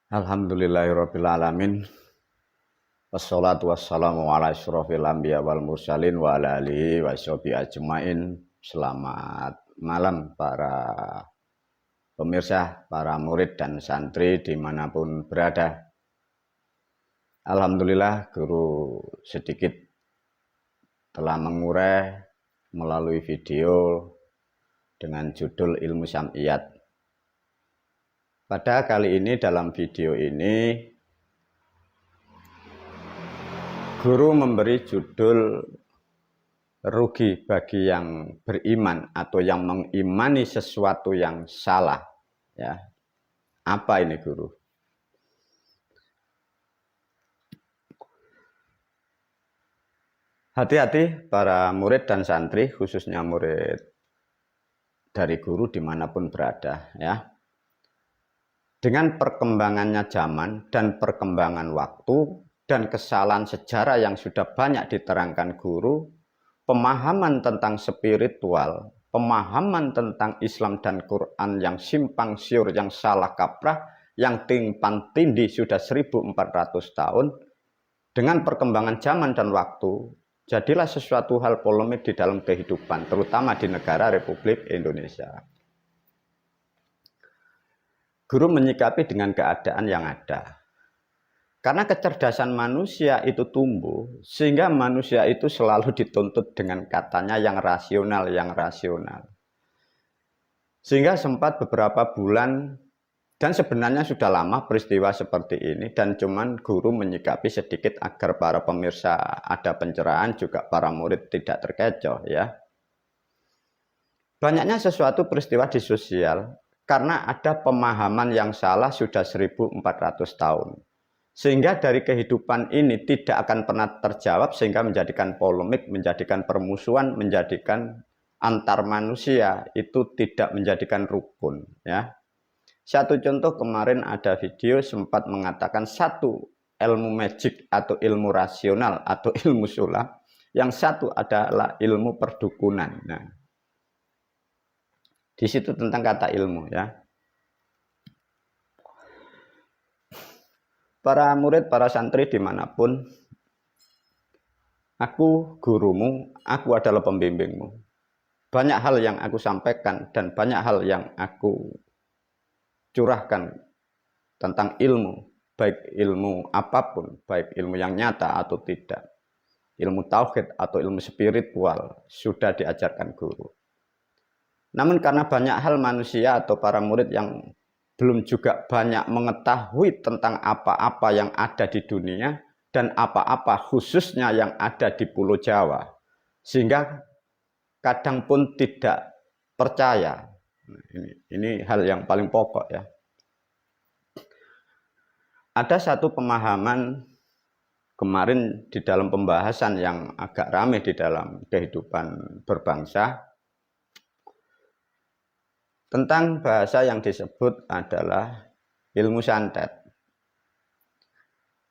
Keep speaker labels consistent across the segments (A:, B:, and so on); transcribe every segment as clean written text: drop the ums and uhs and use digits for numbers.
A: Alhamdulillahirabbil alamin. Wassalatu wassalamu ala asyrofil anbiya wal mursalin wa ala alihi washabihi ajmain. Selamat malam para pemirsa, para murid dan santri dimanapun berada. Alhamdulillah guru sedikit telah mengurai melalui video dengan judul Ilmu Syam'iyat. Pada kali ini dalam video ini guru memberi judul rugi bagi yang beriman atau yang mengimani sesuatu yang salah. Ya, apa ini guru? Hati-hati para murid dan santri, khususnya murid dari guru dimanapun berada. Ya, dengan perkembangannya zaman dan perkembangan waktu dan kesalahan sejarah yang sudah banyak diterangkan guru, pemahaman tentang spiritual, pemahaman tentang Islam dan Quran yang simpang siur, yang salah kaprah, yang timpang tindih sudah 1400 tahun, dengan perkembangan zaman dan waktu, jadilah sesuatu hal polemik di dalam kehidupan, terutama di negara Republik Indonesia. Guru menyikapi dengan keadaan yang ada. Karena kecerdasan manusia itu tumbuh, sehingga manusia itu selalu dituntut dengan katanya yang rasional. Sehingga sempat beberapa bulan, dan sebenarnya sudah lama peristiwa seperti ini, dan cuman guru menyikapi sedikit agar para pemirsa ada pencerahan, juga para murid tidak terkecoh. Ya. Banyaknya sesuatu peristiwa di sosial, karena ada pemahaman yang salah sudah 1400 tahun. Sehingga dari kehidupan ini tidak akan pernah terjawab, sehingga menjadikan polemik, menjadikan permusuhan, menjadikan antar manusia itu tidak menjadikan rukun. Ya. Satu contoh, kemarin ada video sempat mengatakan satu ilmu magic atau ilmu rasional atau ilmu sulap, yang satu adalah ilmu perdukunan. Nah, di situ tentang kata ilmu. Ya. Para murid, para santri dimanapun, aku gurumu, aku adalah pembimbingmu. Banyak hal yang aku sampaikan dan banyak hal yang aku curahkan tentang ilmu, baik ilmu apapun, baik ilmu yang nyata atau tidak, ilmu tauhid atau ilmu spiritual, sudah diajarkan guru. Namun karena banyak hal manusia atau para murid yang belum juga banyak mengetahui tentang apa-apa yang ada di dunia dan apa-apa khususnya yang ada di Pulau Jawa, sehingga kadang pun tidak percaya. Ini hal yang paling pokok. Ya. Ada satu pemahaman kemarin di dalam pembahasan yang agak ramai di dalam kehidupan berbangsa, tentang bahasa yang disebut adalah ilmu santet.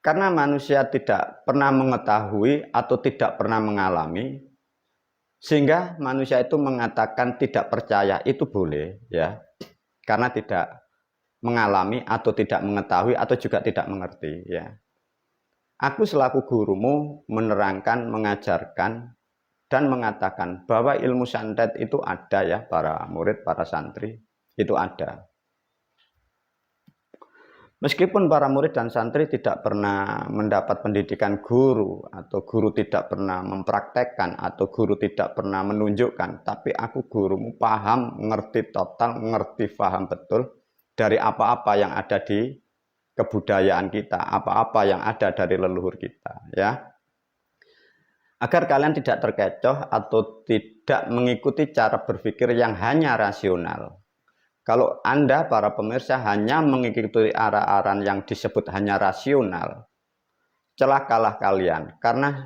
A: Karena manusia tidak pernah mengetahui atau tidak pernah mengalami, sehingga manusia itu mengatakan tidak percaya itu boleh, ya, karena tidak mengalami atau tidak mengetahui atau juga tidak mengerti. Ya. Aku selaku gurumu menerangkan, mengajarkan, dan mengatakan bahwa ilmu santet itu ada, ya, para murid, para santri, itu ada. Meskipun para murid dan santri tidak pernah mendapat pendidikan guru, atau guru tidak pernah mempraktekkan, atau guru tidak pernah menunjukkan, tapi aku gurumu paham, ngerti total, ngerti paham betul dari apa-apa yang ada di kebudayaan kita, apa-apa yang ada dari leluhur kita. Ya. Agar kalian tidak terkecoh atau tidak mengikuti cara berpikir yang hanya rasional. Kalau Anda, para pemirsa, hanya mengikuti arah-arahan yang disebut hanya rasional, celakalah kalian. Karena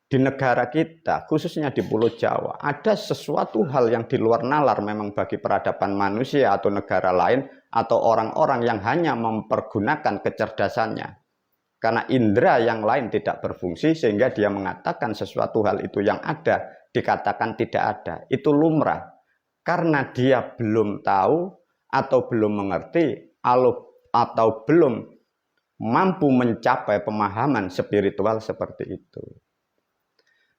A: di negara kita, khususnya di Pulau Jawa, ada sesuatu hal yang di luar nalar memang bagi peradaban manusia atau negara lain, atau orang-orang yang hanya mempergunakan kecerdasannya. Karena indera yang lain tidak berfungsi, sehingga dia mengatakan sesuatu hal itu yang ada dikatakan tidak ada. Itu lumrah. Karena dia belum tahu atau belum mengerti atau belum mampu mencapai pemahaman spiritual seperti itu.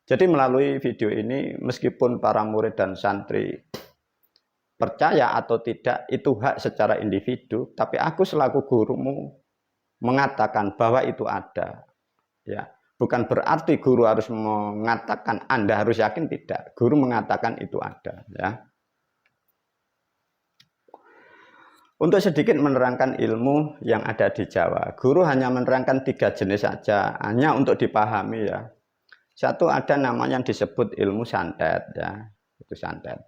A: Jadi melalui video ini, meskipun para murid dan santri percaya atau tidak, itu hak secara individu, tapi aku selaku gurumu mengatakan bahwa itu ada. Ya, bukan berarti guru harus mengatakan Anda harus yakin, tidak. Guru mengatakan itu ada, ya. Untuk sedikit menerangkan ilmu yang ada di Jawa, guru hanya menerangkan 3 jenis saja, hanya untuk dipahami, ya. Satu, ada namanya yang disebut ilmu santet, ya, itu santet.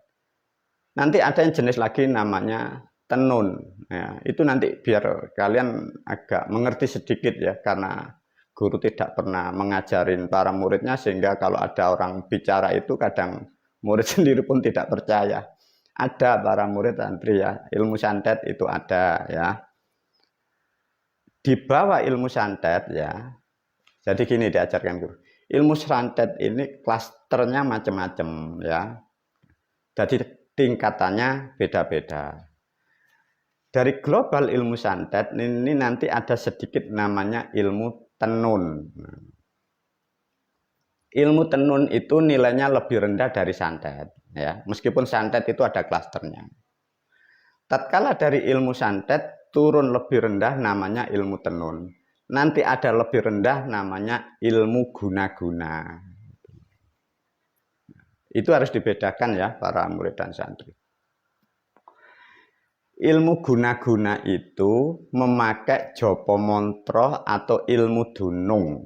A: Nanti ada yang jenis lagi namanya tenun, ya. Itu nanti biar kalian agak mengerti sedikit, ya, karena guru tidak pernah mengajarin para muridnya, sehingga kalau ada orang bicara itu kadang murid sendiri pun tidak percaya. Ada para murid santri, ya, ilmu santet itu ada, ya. Di bawah ilmu santet, ya, jadi gini diajarkan guru. Ilmu santet ini klasternya macam-macam, ya. Jadi tingkatannya beda-beda. Dari global ilmu santet ini nanti ada sedikit namanya ilmu tenun. Ilmu tenun itu nilainya lebih rendah dari santet, ya. Meskipun santet itu ada klasternya. Tatkala dari ilmu santet turun lebih rendah namanya ilmu tenun. Nanti ada lebih rendah namanya ilmu guna-guna. Itu harus dibedakan, ya, para murid dan santri. Ilmu guna-guna itu memakai jopo montro atau ilmu dunung.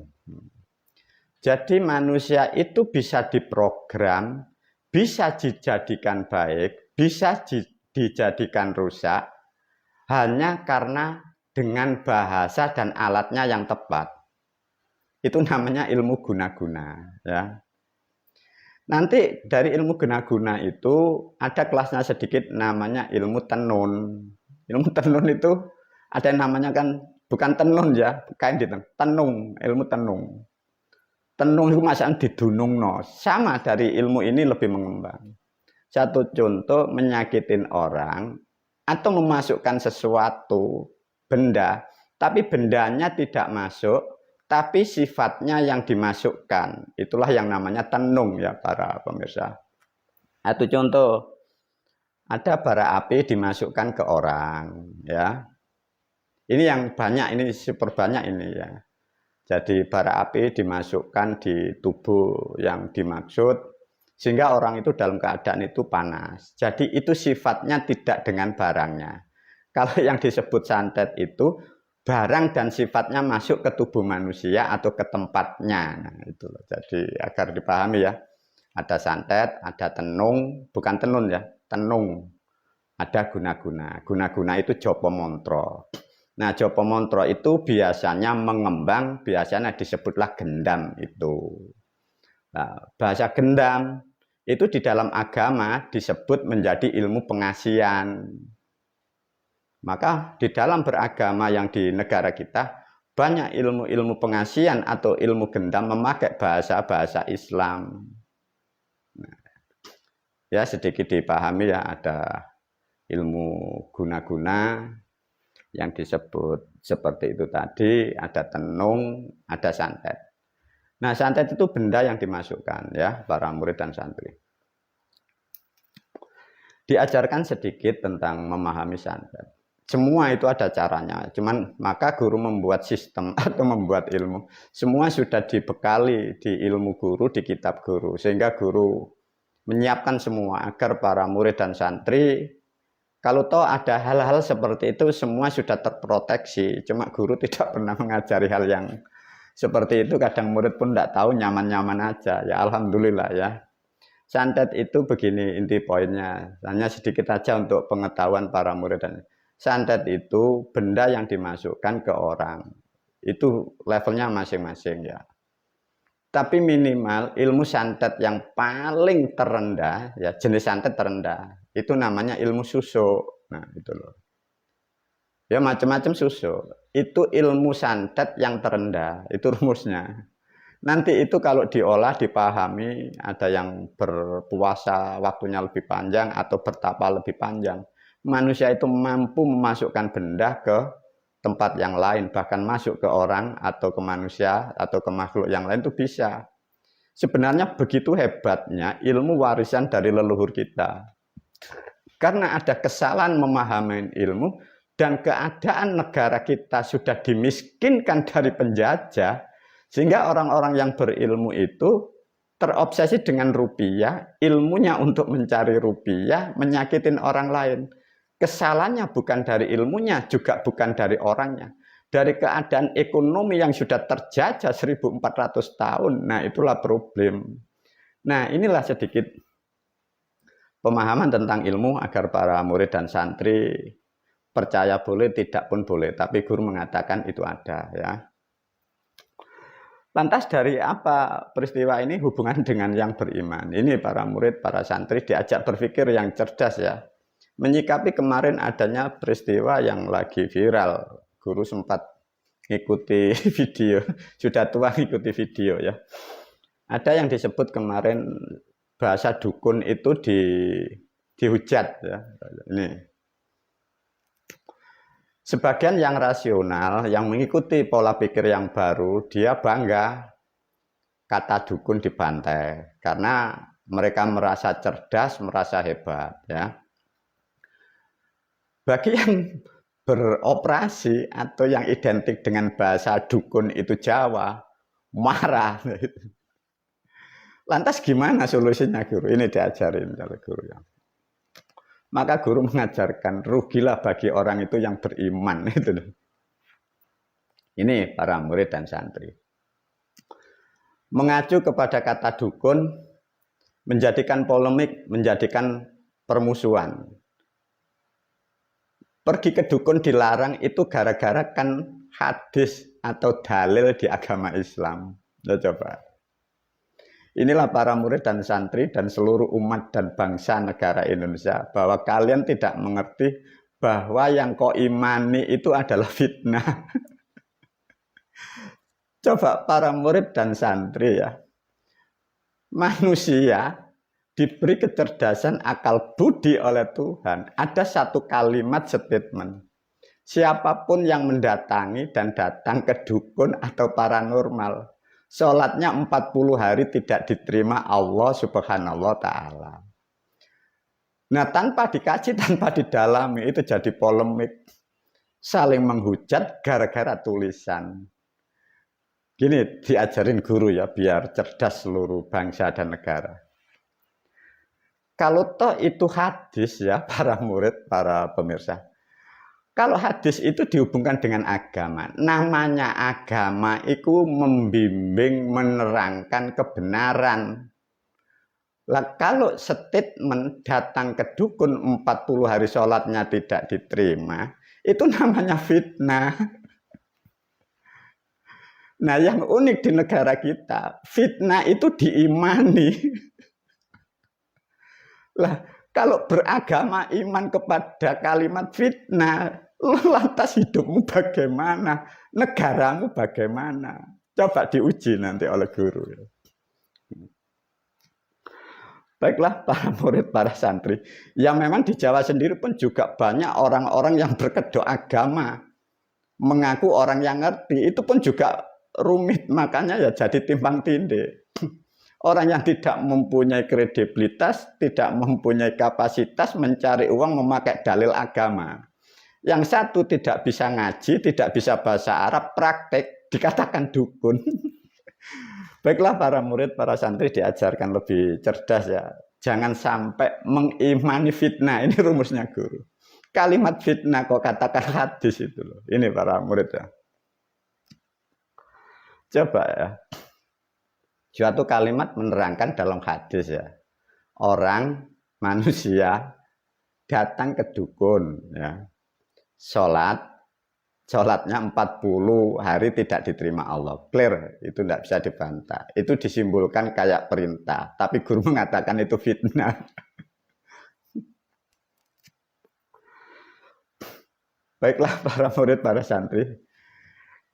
A: Jadi manusia itu bisa diprogram, bisa dijadikan baik, bisa dijadikan rusak, hanya karena dengan bahasa dan alatnya yang tepat. Itu namanya ilmu guna-guna, ya. Nanti dari ilmu guna-guna itu ada kelasnya sedikit namanya ilmu tenun. Ilmu tenun itu ada yang namanya kan bukan tenun, ya, kain di tenung, ilmu tenung. Tenung itu masakan didunung, no. Sama dari ilmu ini lebih mengembang. Satu contoh, menyakitin orang atau memasukkan sesuatu benda, tapi bendanya tidak masuk, tapi sifatnya yang dimasukkan. Itulah yang namanya tenung, ya, para pemirsa. Satu contoh, ada bara api dimasukkan ke orang, ya. Ini yang banyak, ini super banyak ini, ya. Jadi bara api dimasukkan di tubuh yang dimaksud, sehingga orang itu dalam keadaan itu panas. Jadi itu sifatnya tidak dengan barangnya. Kalau yang disebut santet itu barang dan sifatnya masuk ke tubuh manusia atau ke tempatnya. Nah, itu loh. Jadi agar dipahami, ya. Ada santet, ada tenung, bukan tenun, ya, tenung. Ada guna-guna. Guna-guna itu jopo montro. Nah, jopo montro itu biasanya mengembang, biasanya disebutlah gendam itu. Nah, bahasa gendam itu di dalam agama disebut menjadi ilmu pengasihan. Maka di dalam beragama yang di negara kita banyak ilmu-ilmu pengasihan atau ilmu gendam memakai bahasa-bahasa Islam. Nah, ya, sedikit dipahami, ya, ada ilmu guna-guna yang disebut seperti itu tadi, ada tenung, ada santet. Nah, santet itu benda yang dimasukkan, ya, para murid dan santri. Diajarkan sedikit tentang memahami santet. Semua itu ada caranya, cuman maka guru membuat sistem atau membuat ilmu. Semua sudah dibekali di ilmu guru, di kitab guru, sehingga guru menyiapkan semua agar para murid dan santri, kalau toh ada hal-hal seperti itu, semua sudah terproteksi. Cuma guru tidak pernah mengajari hal yang seperti itu. Kadang murid pun tidak tahu, nyaman-nyaman aja. Ya, alhamdulillah, ya. Santet itu begini inti poinnya. Hanya sedikit aja untuk pengetahuan para murid. Santet itu benda yang dimasukkan ke orang. Itu levelnya masing-masing, ya. Tapi minimal ilmu santet yang paling terendah, ya, jenis santet terendah, itu namanya ilmu susuk. Nah, itu loh. Ya, macam-macam susuk. Itu ilmu santet yang terendah, itu rumusnya. Nanti itu kalau diolah, dipahami, ada yang berpuasa waktunya lebih panjang atau bertapa lebih panjang. Manusia itu mampu memasukkan benda ke tempat yang lain, bahkan masuk ke orang atau ke manusia atau ke makhluk yang lain itu bisa. Sebenarnya begitu hebatnya ilmu warisan dari leluhur kita. Karena ada kesalahan memahami ilmu dan keadaan negara kita sudah dimiskinkan dari penjajah, sehingga orang-orang yang berilmu itu terobsesi dengan rupiah, ilmunya untuk mencari rupiah, menyakitin orang lain. Kesalahannya bukan dari ilmunya, juga bukan dari orangnya. Dari keadaan ekonomi yang sudah terjajah 1400 tahun, nah itulah problem. Nah inilah sedikit pemahaman tentang ilmu agar para murid dan santri percaya boleh, tidak pun boleh, tapi guru mengatakan itu ada ya. Lantas dari apa peristiwa ini hubungan dengan yang beriman? Ini para murid, para santri diajak berpikir yang cerdas ya. Menyikapi kemarin adanya peristiwa yang lagi viral. Guru sempat ngikuti video, sudah tua ngikuti video ya. Ada yang disebut kemarin bahasa dukun itu dihujat ya. Ini. Sebagian yang rasional, yang mengikuti pola pikir yang baru, dia bangga kata dukun dibantai karena mereka merasa cerdas, merasa hebat ya. Bagi yang beroperasi atau yang identik dengan bahasa dukun itu Jawa, marah. Lantas gimana solusinya guru? Ini diajarin oleh guru ya. Maka guru mengajarkan rugilah bagi orang itu yang beriman itu. Ini para murid dan santri. Mengacu kepada kata dukun menjadikan polemik, menjadikan permusuhan. Pergi ke dukun dilarang itu gara-gara kan hadis atau dalil di agama Islam. Ya, coba. Inilah para murid dan santri dan seluruh umat dan bangsa negara Indonesia bahwa kalian tidak mengerti bahwa yang kau imani itu adalah fitnah. Coba para murid dan santri ya. Manusia diberi kecerdasan akal budi oleh Tuhan. Ada satu kalimat statement. Siapapun yang mendatangi dan datang ke dukun atau paranormal, sholatnya 40 hari tidak diterima Allah subhanahu wa ta'ala. Nah tanpa dikaji, tanpa didalami itu jadi polemik. Saling menghujat gara-gara tulisan. Gini diajarin guru ya biar cerdas seluruh bangsa dan negara. Kalau toh itu hadis ya para murid, para pemirsa. Kalau hadis itu dihubungkan dengan agama, namanya agama itu membimbing, menerangkan kebenaran. Lah kalau statement datang ke dukun 40 hari sholatnya tidak diterima, itu namanya fitnah. Nah yang unik di negara kita, fitnah itu diimani. Lah kalau beragama iman kepada kalimat fitnah, lantas hidupmu bagaimana? Negaramu bagaimana? Coba diuji nanti oleh guru. Baiklah para murid, para santri. Yang memang di Jawa sendiri pun juga banyak orang-orang yang berkedok agama. Mengaku orang yang ngerti, itu pun juga rumit. Makanya ya jadi timpang tindih. Orang yang tidak mempunyai kredibilitas, tidak mempunyai kapasitas mencari uang memakai dalil agama. Yang satu tidak bisa ngaji, tidak bisa bahasa Arab, praktek, dikatakan dukun. Baiklah para murid, para santri diajarkan lebih cerdas ya. Jangan sampai mengimani fitnah, ini rumusnya guru. Kalimat fitnah kok katakan hadis itu loh. Ini para murid ya. Coba ya. Suatu kalimat menerangkan dalam hadis ya. Orang, manusia datang ke dukun ya. Sholatnya 40 hari tidak diterima Allah. Clear, itu tidak bisa dibantah. Itu disimbolkan kayak perintah. Tapi guru mengatakan itu fitnah. Baiklah para murid, para santri.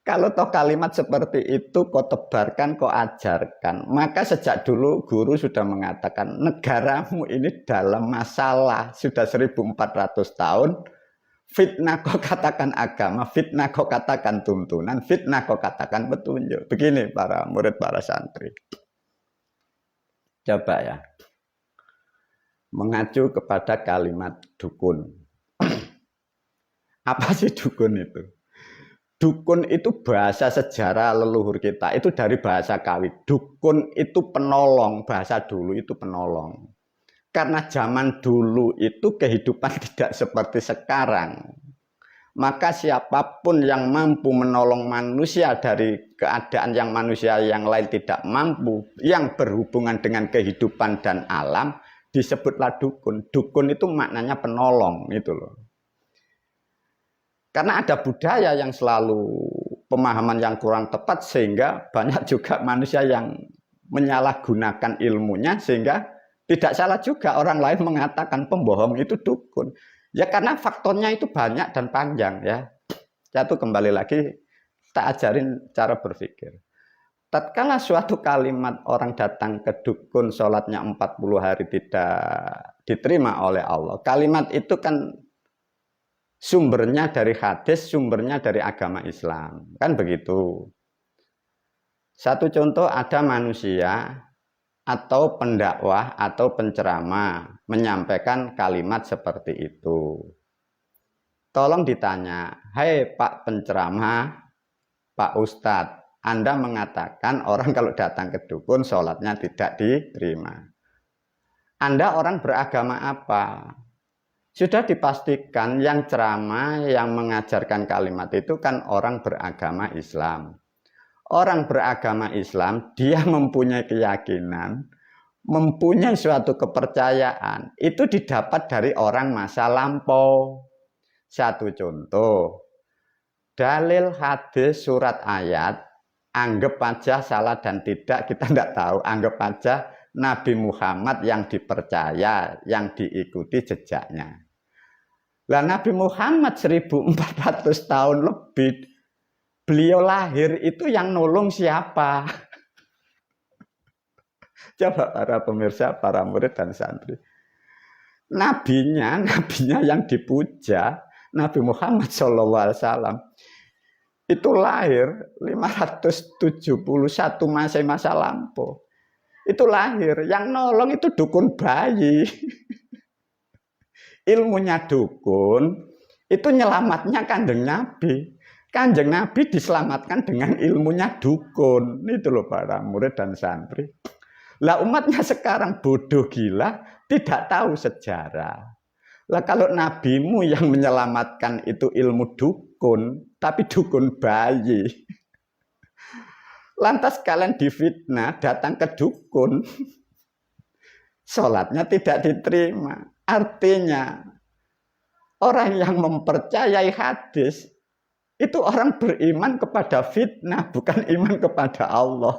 A: Kalau toh kalimat seperti itu kau tebarkan, kau ajarkan, maka sejak dulu guru sudah mengatakan negaramu ini dalam masalah sudah 1400 tahun, Fitnah kok katakan agama, fitnah kok katakan tuntunan, fitnah kok katakan petunjuk. Begini para murid, para santri. Coba ya, mengacu kepada kalimat dukun. Apa sih dukun itu? Dukun itu bahasa sejarah leluhur kita, itu dari bahasa Kawi. Dukun itu penolong, bahasa dulu itu penolong. Karena zaman dulu itu kehidupan tidak seperti sekarang. Maka siapapun yang mampu menolong manusia dari keadaan yang manusia yang lain tidak mampu, yang berhubungan dengan kehidupan dan alam, disebutlah dukun. Dukun itu maknanya penolong, itu loh. Karena ada budaya yang selalu pemahaman yang kurang tepat, sehingga banyak juga manusia yang menyalahgunakan ilmunya, sehingga tidak salah juga orang lain mengatakan pembohong itu dukun. Ya karena faktornya itu banyak dan panjang ya. Satu kembali lagi tak ajarin cara berpikir. Tatkala suatu kalimat orang datang ke dukun, sholatnya 40 hari tidak diterima oleh Allah. Kalimat itu kan sumbernya dari hadis, sumbernya dari agama Islam. Kan begitu. Satu contoh, ada manusia atau pendakwah atau penceramah menyampaikan kalimat seperti itu. Tolong ditanya, "Hai Pak penceramah, Pak Ustadz, Anda mengatakan orang kalau datang ke dukun sholatnya tidak diterima. Anda orang beragama apa?" Sudah dipastikan yang ceramah, yang mengajarkan kalimat itu kan orang beragama Islam. Orang beragama Islam, dia mempunyai keyakinan, mempunyai suatu kepercayaan, itu didapat dari orang masa lampau. Satu contoh, dalil hadis surat ayat, anggap aja salah dan tidak, kita tidak tahu, anggap aja Nabi Muhammad yang dipercaya, yang diikuti jejaknya. Lah Nabi Muhammad 1400 tahun lebih, beliau lahir itu yang nolong siapa? Coba para pemirsa, para murid dan santri. Nabinya yang dipuja, Nabi Muhammad SAW, itu lahir 571 masa lampau. Itu lahir, yang nolong itu dukun bayi. Ilmunya dukun, itu nyelamatnya Kanjeng Nabi. Kanjeng Nabi diselamatkan dengan ilmunya dukun. Itu loh para murid dan santri. Lah umatnya sekarang bodoh gila, tidak tahu sejarah. Lah kalau nabimu yang menyelamatkan itu ilmu dukun, tapi dukun bayi. Lantas kalian difitnah, datang ke dukun. Sholatnya tidak diterima. Artinya, orang yang mempercayai hadis, itu orang beriman kepada fitnah, bukan iman kepada Allah.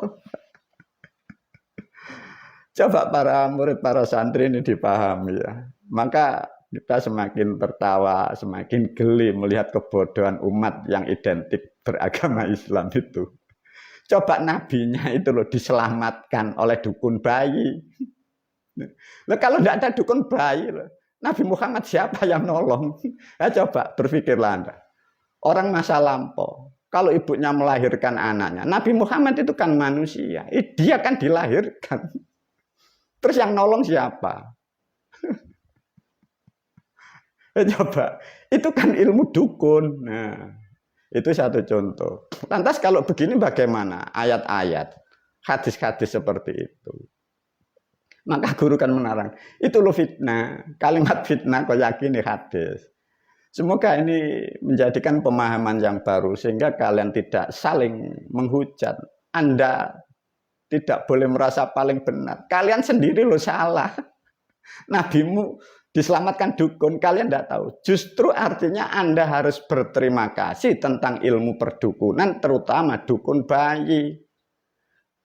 A: Coba para murid, para santri ini dipahami ya. Maka kita semakin tertawa, semakin geli melihat kebodohan umat yang identik beragama Islam itu. Coba nabinya itu loh diselamatkan oleh dukun bayi. Loh, kalau tidak ada dukun bayi, loh, Nabi Muhammad siapa yang nolong? Ya, coba berpikirlah Anda. Orang masa lampau, kalau ibunya melahirkan anaknya, Nabi Muhammad itu kan manusia, dia kan dilahirkan. Terus yang nolong siapa? Coba, itu kan ilmu dukun. Nah, itu satu contoh. Lantas kalau begini bagaimana? Ayat-ayat, hadis-hadis seperti itu. Maka guru kan menarang, itu loh fitnah. Kalimat fitnah kau yakini hadis. Semoga ini menjadikan pemahaman yang baru sehingga kalian tidak saling menghujat. Anda tidak boleh merasa paling benar. Kalian sendiri loh salah. Nabimu diselamatkan dukun, kalian tidak tahu. Justru artinya Anda harus berterima kasih tentang ilmu perdukunan, terutama dukun bayi.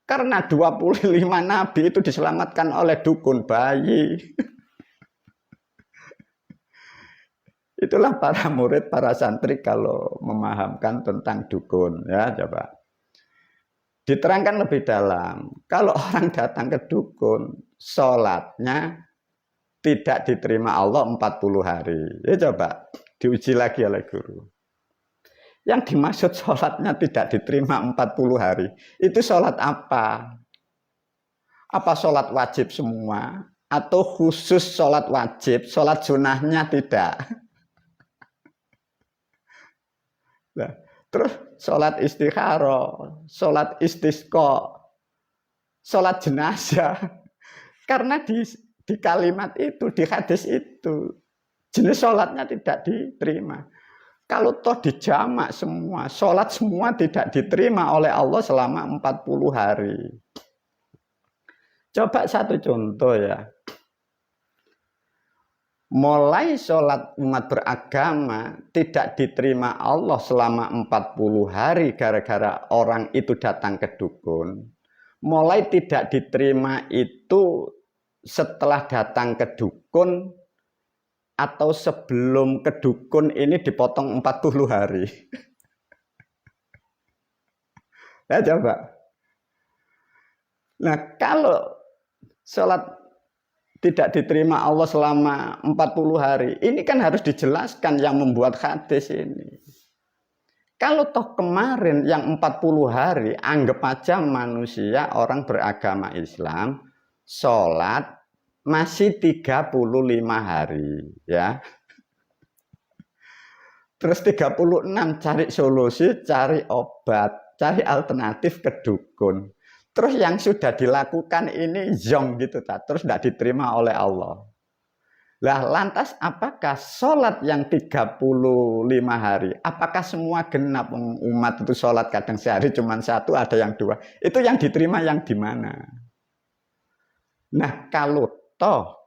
A: Karena 25 nabi itu diselamatkan oleh dukun bayi. Itulah para murid, para santri kalau memahamkan tentang dukun. Ya, coba. Diterangkan lebih dalam. Kalau orang datang ke dukun, sholatnya tidak diterima Allah 40 hari. Ya coba. diuji lagi oleh guru. Yang dimaksud sholatnya tidak diterima 40 hari, itu sholat apa? Apa sholat wajib semua? Atau khusus sholat wajib, sholat sunnahnya tidak? Nah, terus sholat istikharah, sholat istisqa, sholat jenazah. Karena di kalimat itu, di hadis itu, jenis sholatnya tidak diterima. Kalau toh dijamak semua, sholat semua tidak diterima oleh Allah selama 40 hari. Coba satu contoh ya. Mulai sholat umat beragama tidak diterima Allah selama 40 hari gara-gara orang itu datang ke dukun. Mulai tidak diterima itu setelah datang ke dukun atau sebelum ke dukun ini dipotong 40 hari. Ya coba. Nah kalau sholat tidak diterima Allah selama 40 hari. Ini kan harus dijelaskan yang membuat hadis ini. Kalau toh kemarin yang 40 hari, anggap aja manusia orang beragama Islam, sholat masih 35 hari. Ya. Terus 36 cari solusi, cari obat, cari alternatif ke dukun. Terus yang sudah dilakukan ini zong gitu, terus tidak diterima oleh Allah. Lah lantas apakah sholat yang 35 hari, apakah semua genap umat itu sholat kadang sehari cuma satu, ada yang dua. Itu yang diterima yang di mana? Nah kalau toh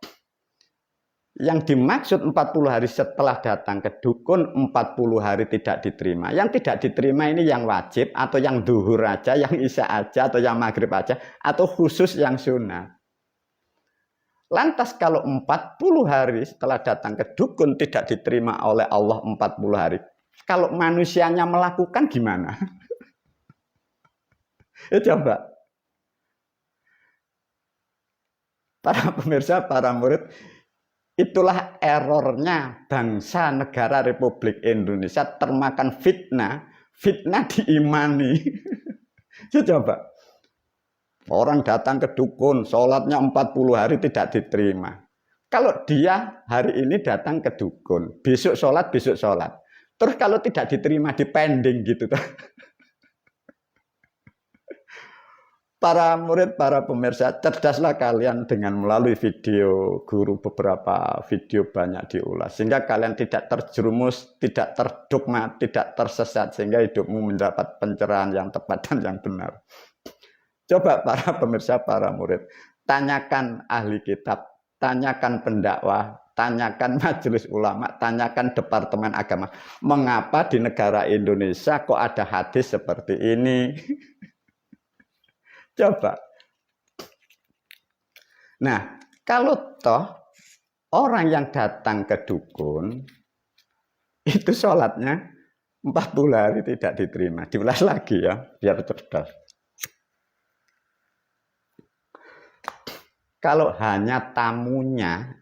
A: yang dimaksud 40 hari setelah datang ke dukun, 40 hari tidak diterima. Yang tidak diterima ini yang wajib, atau yang duhur aja, yang isya aja, atau yang maghrib aja, atau khusus yang sunat. Lantas kalau 40 hari setelah datang ke dukun tidak diterima oleh Allah 40 hari. Kalau manusianya melakukan gimana? Ya coba. Para pemirsa, para murid, itulah errornya bangsa negara Republik Indonesia termakan fitnah, fitnah diimani. Coba, orang datang ke dukun, sholatnya 40 hari tidak diterima. Kalau dia hari ini datang ke dukun, besok sholat, terus kalau tidak diterima dipending gitu. Para murid, para pemirsa, cerdaslah kalian dengan melalui video guru, beberapa video banyak diulas. Sehingga kalian tidak terjerumus, tidak terdogma, tidak tersesat. Sehingga hidupmu mendapat pencerahan yang tepat dan yang benar. Coba para pemirsa, para murid, tanyakan ahli kitab, tanyakan pendakwah, tanyakan majelis ulama, tanyakan departemen agama. Mengapa di negara Indonesia kok ada hadis seperti ini? Coba. Nah, kalau toh orang yang datang ke dukun itu sholatnya 40 hari tidak diterima. Diulas lagi ya, biar cerdas. Kalau hanya tamunya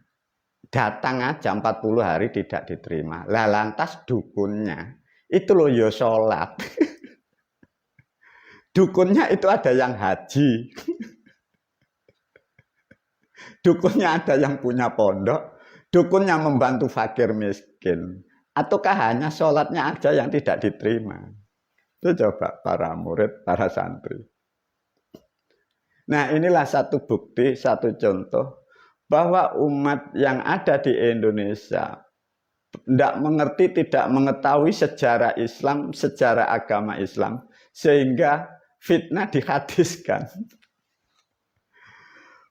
A: datang aja 40 hari tidak diterima. Lah lantas dukunnya itu loh ya sholat. Dukunnya itu ada yang haji. Dukunnya ada yang punya pondok. Dukunnya membantu fakir miskin. Ataukah hanya sholatnya aja yang tidak diterima? Itu coba para murid, para santri. Nah inilah satu bukti, satu contoh bahwa umat yang ada di Indonesia tidak mengerti, tidak mengetahui sejarah Islam, sejarah agama Islam, sehingga fitnah dihadiskan.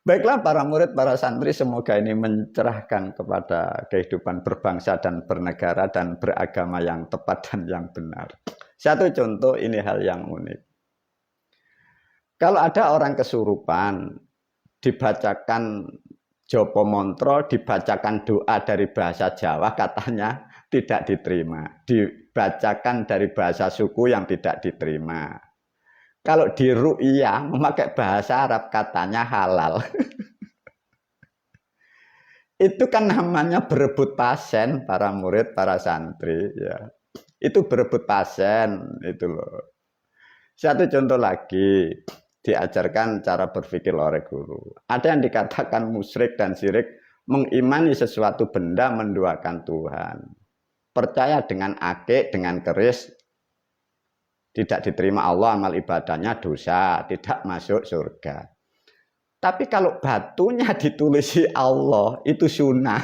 A: Baiklah para murid, para santri, semoga ini mencerahkan kepada kehidupan berbangsa dan bernegara dan beragama yang tepat dan yang benar. Satu contoh, ini hal yang unik. Kalau ada orang kesurupan, dibacakan Jopo Montro, dibacakan doa dari bahasa Jawa, katanya tidak diterima. Dibacakan dari bahasa suku yang tidak diterima. Kalau di ru'iyah memakai bahasa Arab katanya halal. Itu kan namanya berebut pasien, para murid, para santri, ya. Itu berebut pasien, itu loh. Satu contoh lagi, diajarkan cara berpikir oleh guru. Ada yang dikatakan musyrik dan syirik, mengimani sesuatu benda menduakan Tuhan. Percaya dengan akik, dengan keris, tidak diterima Allah, amal ibadahnya dosa, tidak masuk surga. Tapi kalau batunya ditulisi Allah, itu sunnah.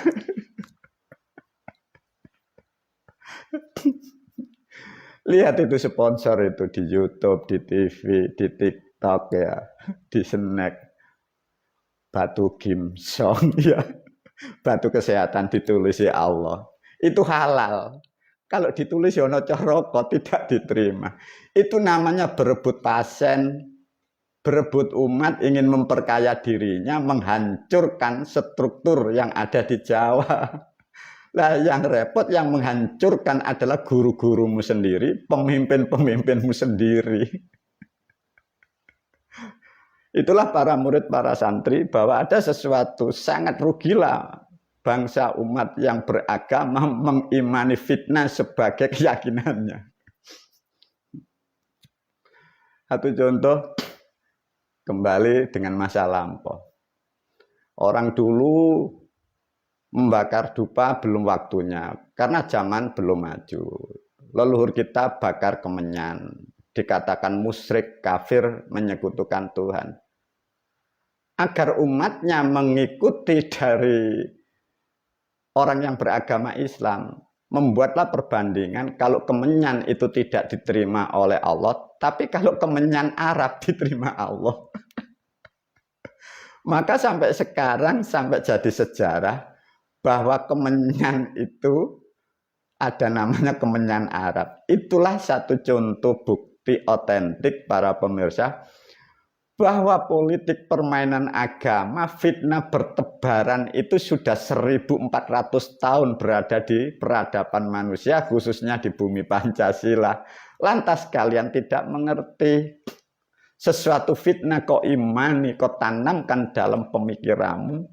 A: Lihat itu sponsor itu di YouTube, di TV, di TikTok ya, di snack. Batu gimsong ya, batu kesehatan ditulisi Allah. Itu halal. Kalau ditulis yono coroko tidak diterima. Itu namanya berebut pasien, berebut umat, ingin memperkaya dirinya, menghancurkan struktur yang ada di Jawa. Lah yang repot, yang menghancurkan adalah guru-gurumu sendiri, pemimpin-pemimpinmu sendiri. Itulah para murid, para santri, bahwa ada sesuatu sangat rugilah bangsa umat yang beragama mengimani fitnah sebagai keyakinannya. Satu contoh, kembali dengan masa lampau. Orang dulu membakar dupa belum waktunya, karena zaman belum maju. Leluhur kita bakar kemenyan, dikatakan musyrik, kafir, menyekutukan Tuhan. Agar umatnya mengikuti dari orang yang beragama Islam, membuatlah perbandingan kalau kemenyan itu tidak diterima oleh Allah, tapi kalau kemenyan Arab diterima Allah. Maka sampai sekarang, sampai jadi sejarah, bahwa kemenyan itu ada namanya kemenyan Arab. Itulah satu contoh bukti otentik para pemirsa, bahwa politik permainan agama, fitnah bertebaran itu sudah 1400 tahun berada di peradaban manusia, khususnya di bumi Pancasila. Lantas kalian tidak mengerti. Sesuatu fitnah kau imani, kau tanamkan dalam pemikiranmu,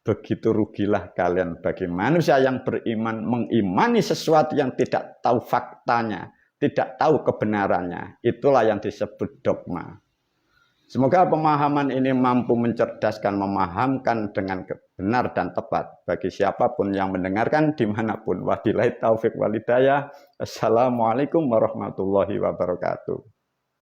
A: begitu rugilah kalian. Bagi manusia yang beriman, mengimani sesuatu yang tidak tahu faktanya, tidak tahu kebenarannya, itulah yang disebut dogma. Semoga pemahaman ini mampu mencerdaskan, memahamkan dengan benar dan tepat bagi siapapun yang mendengarkan dimanapun. Wabillahi taufiq walhidayah. Assalamualaikum warahmatullahi wabarakatuh.